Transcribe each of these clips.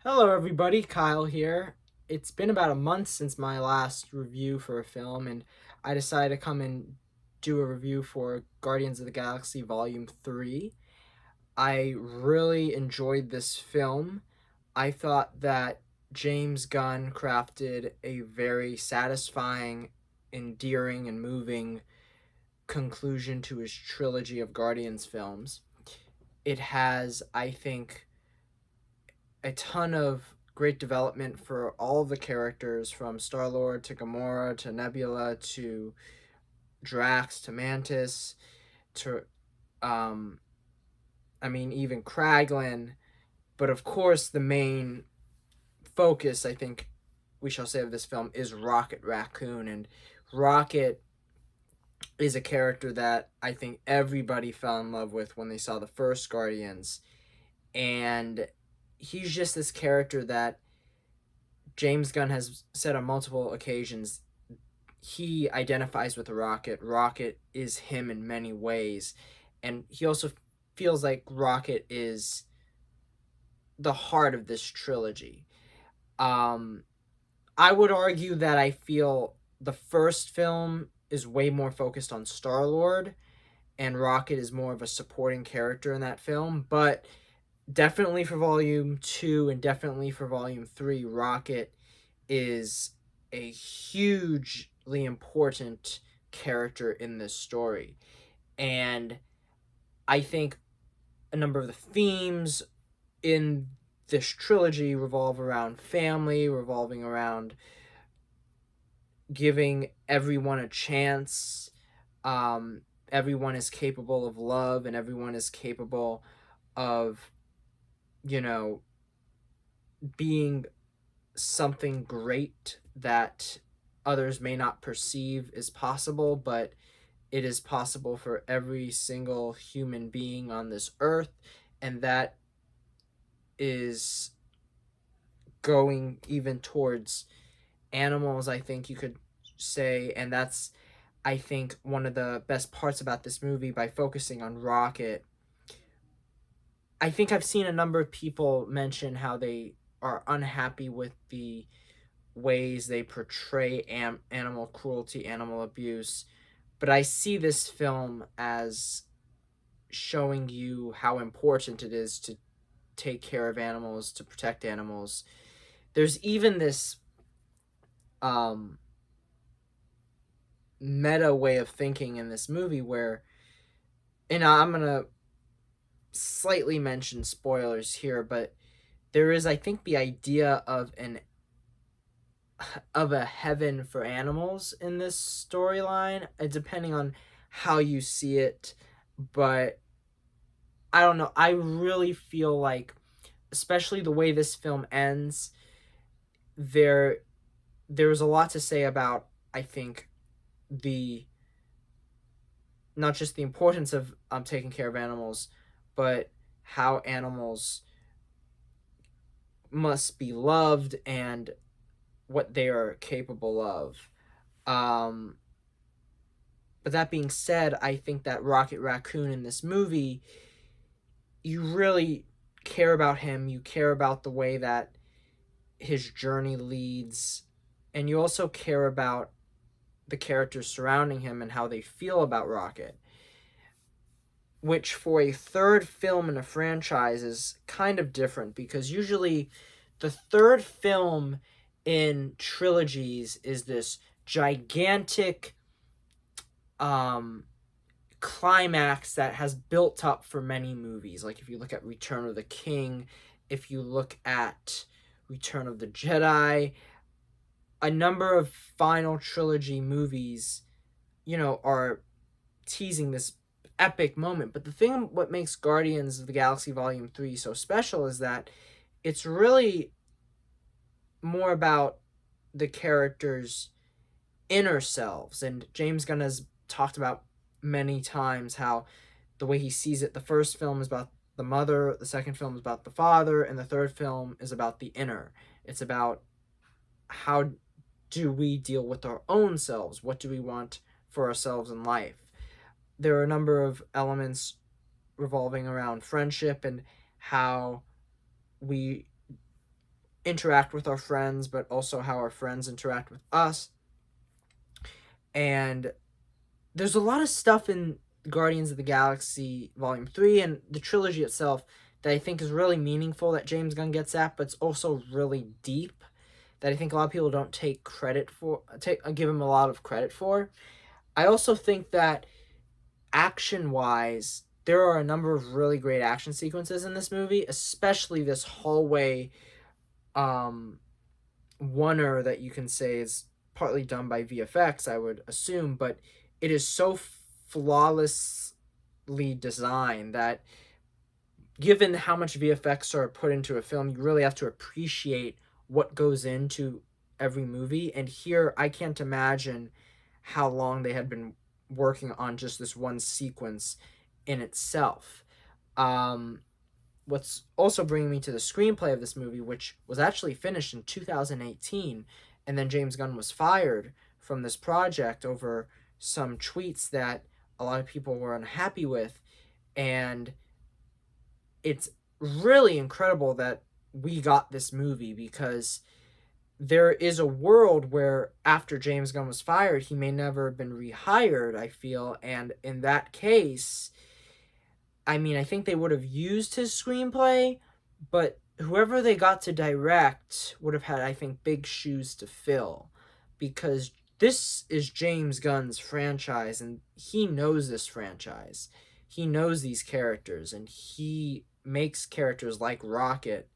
Hello, everybody. Kyle here. It's been about a month since my last review for a film, and I decided to come and do a review for Guardians of the Galaxy Volume 3. I really enjoyed this film. I thought that James Gunn crafted a very satisfying, endearing, and moving conclusion to his trilogy of Guardians films. It has, I think, a ton of great development for all of the characters from Star-Lord to Gamora to Nebula to Drax to Mantis to um even Kraglin, but of course the main focus, I think we shall say, of this film is Rocket Raccoon. And Rocket is a character that I think everybody fell in love with when they saw the first Guardians, and he's just this character that James Gunn has said on multiple occasions he identifies with Rocket. Rocket is him in many ways, and he also feels like Rocket is the heart of this trilogy. Um, I would argue that I feel the first film is way more focused on Star Lord, and Rocket is more of a supporting character in that film. But definitely for Volume 2 and definitely for Volume 3, Rocket is a hugely important character in this story. And I think a number of the themes in this trilogy revolve around family, revolving around giving everyone a chance. Everyone is capable of love, and everyone is capable of, you know, being something great that others may not perceive is possible, but it is possible for every single human being on this earth, and that is going even towards animals, I think you could say. And that's, I think, one of the best parts about this movie. By focusing on Rocket, I think I've seen a number of people mention how they are unhappy with the ways they portray animal cruelty, animal abuse. But I see this film as showing you how important it is to take care of animals, to protect animals. There's even this um, meta way of thinking in this movie where, and I'm going to slightly mention spoilers here, but there is, I think, the idea of a heaven for animals in this storyline, depending on how you see it. But I don't know. I really feel like, especially the way this film ends, there there's a lot to say about, I think, the not just the importance of taking care of animals, but how animals must be loved and what they are capable of. Um, but that being said, I think that Rocket Raccoon in this movie, you really care about him. You care about the way that his journey leads, and you also care about the characters surrounding him and how they feel about Rocket, which for a third film in a franchise is kind of different, because usually the third film in trilogies is this gigantic um climax that has built up for many movies. Like if you look at Return of the King, if you look at Return of the Jedi, a number of final trilogy movies, are teasing this epic moment. But the thing, what makes Guardians of the Galaxy Volume 3 so special is that it's really more about the characters' inner selves. And James Gunn has talked about many times how the way he sees it, the first film is about the mother, the second film is about the father, and the third film is about the inner. It's about how do we deal with our own selves? What do we want for ourselves in life? There are a number of elements revolving around friendship and how we interact with our friends, but also how our friends interact with us. And there's a lot of stuff in Guardians of the Galaxy Volume 3 and the trilogy itself that I think is really meaningful that James Gunn gets at, but it's also really deep that I think a lot of people don't give him a lot of credit for. I also think that action wise, there are a number of really great action sequences in this movie, especially this hallway um oneer that you can say is partly done by VFX, I would assume, but it is so flawlessly designed that given how much VFX are put into a film, you really have to appreciate what goes into every movie. And here, I can't imagine how long they had been working on just this one sequence in itself. Um, what's also bringing me to the screenplay of this movie, which was actually finished in 2018, and then James Gunn was fired from this project over some tweets that a lot of people were unhappy with. And it's really incredible that we got this movie because there is a world where after James Gunn was fired, he may never have been rehired, I feel. And in that case, I mean, I think they would have used his screenplay, but whoever they got to direct would have had, I think, big shoes to fill because this is James Gunn's franchise and he knows this franchise. He knows these characters and he makes characters like Rocket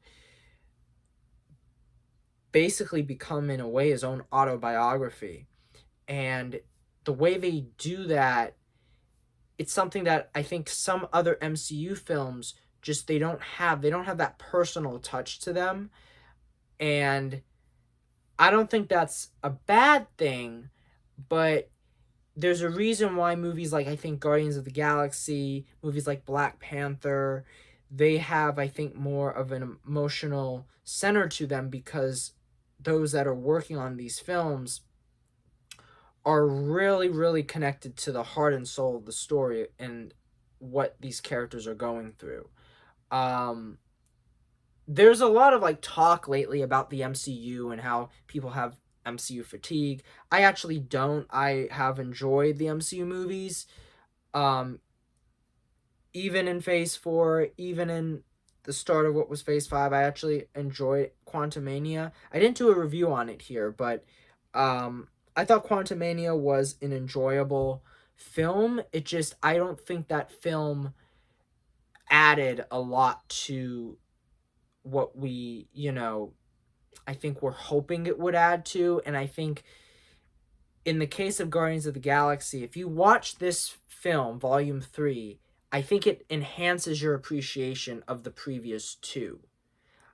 basically become, in a way, his own autobiography. And the way they do that, it's something that I think some other MCU films just they don't have that personal touch to them. And I don't think that's a bad thing, but there's a reason why movies like I think Guardians of the Galaxy, movies like Black Panther, they have I think more of an emotional center to them because those that are working on these films are really, really connected to the heart and soul of the story and what these characters are going through. Um, there's a lot of like talk lately about the MCU and how people have MCU fatigue. I actually don't. I have enjoyed the MCU movies. Um, even in Phase 4, even in the start of what was Phase 5, I actually enjoyed Quantumania. I didn't do a review on it here, but I thought Quantumania was an enjoyable film. It just, I don't think that film added a lot to what I think we're hoping it would add to. And I think in the case of Guardians of the Galaxy, if you watch this film, Volume 3, I think it enhances your appreciation of the previous two.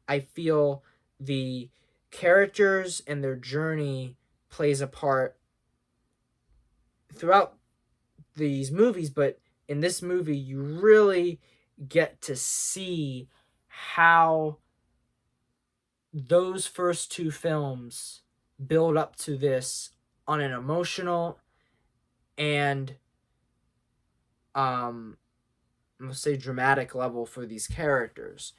I feel the characters and their journey plays a part throughout these movies, but in this movie, you really get to see how those first two films build up to this on an emotional and let's say dramatic level for these characters.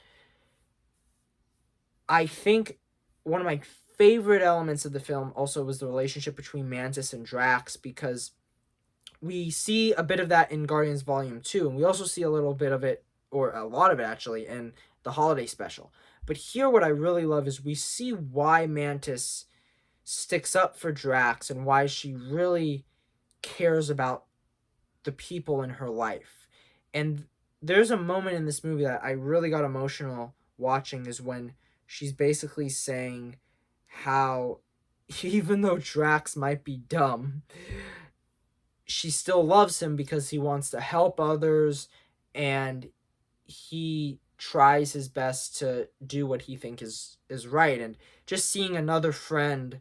I think one of my favorite elements of the film also was the relationship between Mantis and Drax because we see a bit of that in Guardians Volume 2 and we also see a little bit of it or a lot of it actually in the holiday special. But here what I really love is we see why Mantis sticks up for Drax and why she really cares about the people in her life. And there's a moment in this movie that I really got emotional watching is when she's basically saying how even though Drax might be dumb, she still loves him because he wants to help others and he tries his best to do what he thinks is right. And just seeing another friend,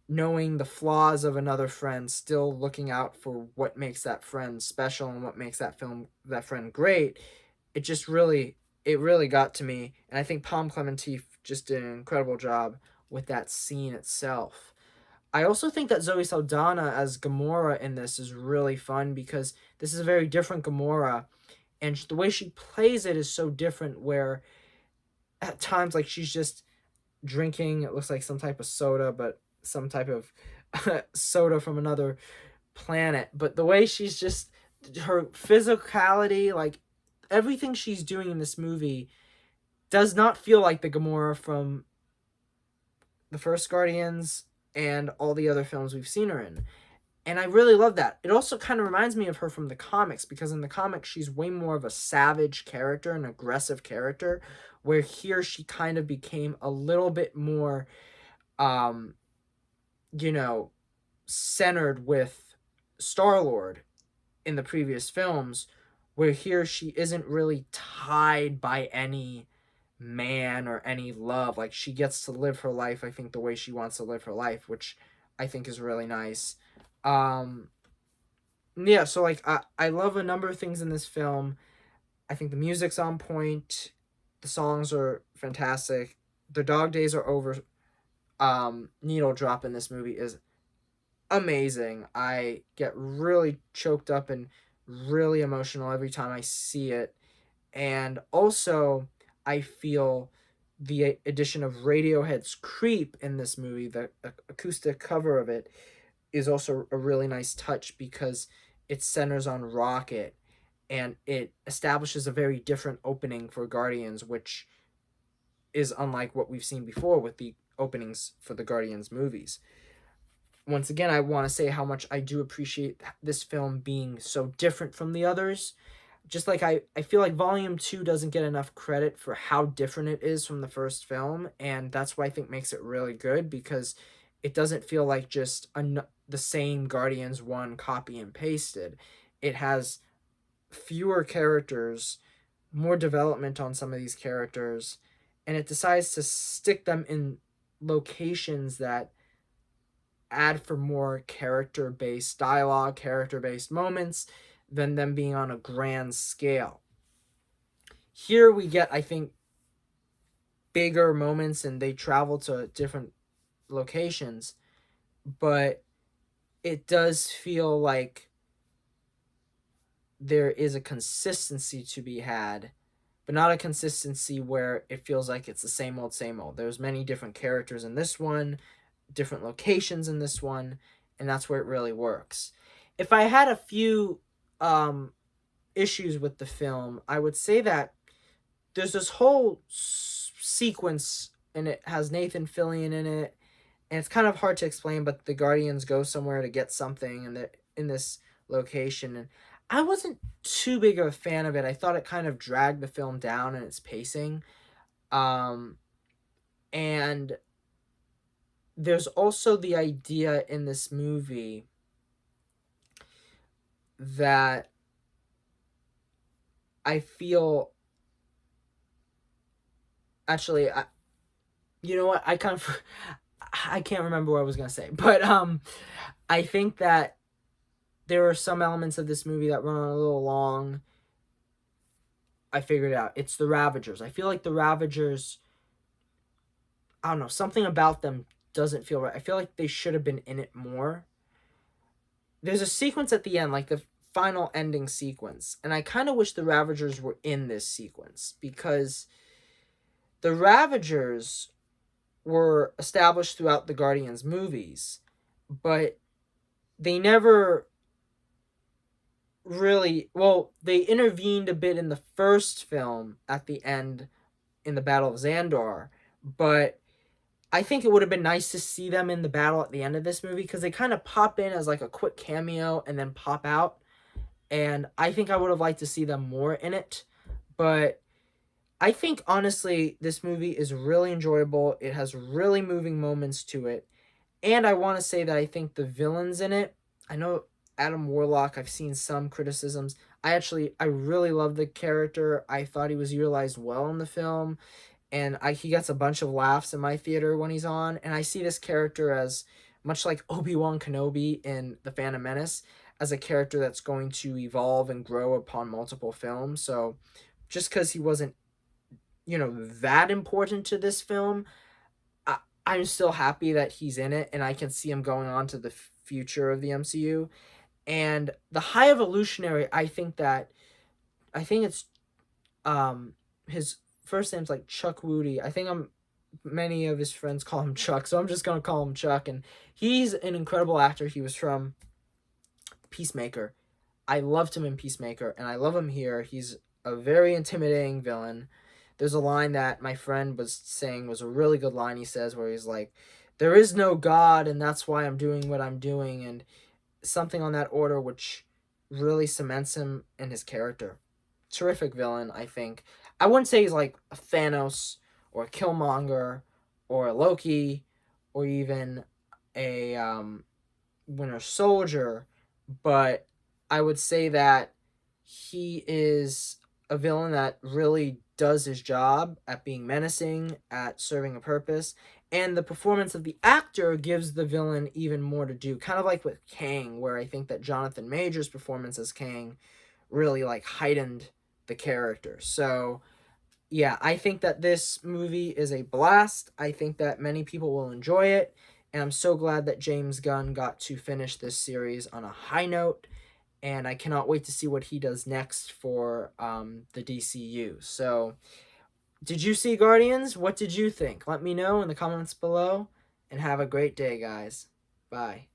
knowing the flaws of another friend, still looking out for what makes that friend special and what makes that friend great, it really got to me. And I think Palm Clementif just did an incredible job with that scene itself. I also think that Zoe Saldana as Gamora in this is really fun because this is a very different Gamora, and the way she plays it is so different. Where at times, like she's just drinking. It looks like some type of soda, but some type of soda from another planet. But the way she's just, her physicality, like everything she's doing in this movie does not feel like the Gamora from the first Guardians and all the other films we've seen her in. And I really love that. It also kind of reminds me of her from the comics, because in the comics she's way more of a savage character, an aggressive character, where here she kind of became a little bit more um you know, centered with Star-Lord in the previous films, where here she isn't really tied by any man or any love. Like, she gets to live her life, I think, the way she wants to live her life, which I think is really nice. Um, yeah, so like I love a number of things in this film. I think the music's on point. The songs are fantastic. The dog days are over. Needle drop in this movie is amazing. I get really choked up and really emotional every time I see it. And also, I feel the addition of Radiohead's Creep in this movie, the acoustic cover of it, is also a really nice touch, because it centers on Rocket and it establishes a very different opening for Guardians, which is unlike what we've seen before with the openings for the Guardians movies. Once again, I want to say how much I do appreciate this film being so different from the others. Just like I feel like Volume 2 doesn't get enough credit for how different it is from the first film, and that's what I think makes it really good, because it doesn't feel like just the same Guardians 1 copy and pasted. It has fewer characters, more development on some of these characters, and it decides to stick them in locations that add for more character-based dialogue, character-based moments, than them being on a grand scale. Here we get, I think, bigger moments and they travel to different locations, but it does feel like there is a consistency to be had, but not a consistency where it feels like it's the same old, same old. There's many different characters in this one, different locations in this one, and that's where it really works. If I had a few issues with the film, I would say that there's this whole sequence, and it has Nathan Fillion in it, and it's kind of hard to explain, but the Guardians go somewhere to get something, and they're in this location, and I wasn't too big of a fan of it. I thought it kind of dragged the film down in its pacing. Um, and there's also the idea in this movie that I feel, actually, you know what, I kind of I can't remember what I was gonna say, but I think that there are some elements of this movie that run on a little long. I figured it out. It's the Ravagers. I feel like the Ravagers, I don't know, something about them doesn't feel right. I feel like they should have been in it more. There's a sequence at the end, like the final ending sequence, and I kind of wish the Ravagers were in this sequence, because the Ravagers were established throughout the Guardians movies, but they never really, well, they intervened a bit in the first film at the end in the Battle of Xandar, but I think it would have been nice to see them in the battle at the end of this movie, because they kind of pop in as like a quick cameo and then pop out, and I think I would have liked to see them more in it. But I think honestly this movie is really enjoyable. It has really moving moments to it, and I want to say that I think the villains in it, I know Adam Warlock, I've seen some criticisms. I really love the character. I thought he was utilized well in the film, and he gets a bunch of laughs in my theater when he's on. And I see this character as much like Obi-Wan Kenobi in The Phantom Menace, as a character that's going to evolve and grow upon multiple films. So just because he wasn't, that important to this film, I'm still happy that he's in it, and I can see him going on to the future of the MCU. And the High Evolutionary, I think it's his first name's like Chuck Woody. I think I'm many of his friends call him Chuck, so I'm just gonna call him Chuck. And he's an incredible actor. He was from Peacemaker. I loved him in Peacemaker, and I love him here. He's a very intimidating villain. There's a line that my friend was saying was a really good line. He says where he's like, "There is no God, and that's why I'm doing what I'm doing," and something on that order, which really cements him in his character. Terrific villain, I think. I wouldn't say he's like a Thanos or a Killmonger or a Loki or even a Winter Soldier, but I would say that he is a villain that really does his job at being menacing, at serving a purpose, and the performance of the actor gives the villain even more to do. Kind of like with Kang, where I think that Jonathan Majors' performance as Kang really like heightened the character. So yeah, I think that this movie is a blast. I think that many people will enjoy it, and I'm so glad that James Gunn got to finish this series on a high note, and I cannot wait to see what he does next for the DCU. So, did you see Guardians? What did you think? Let me know in the comments below, and have a great day, guys. Bye.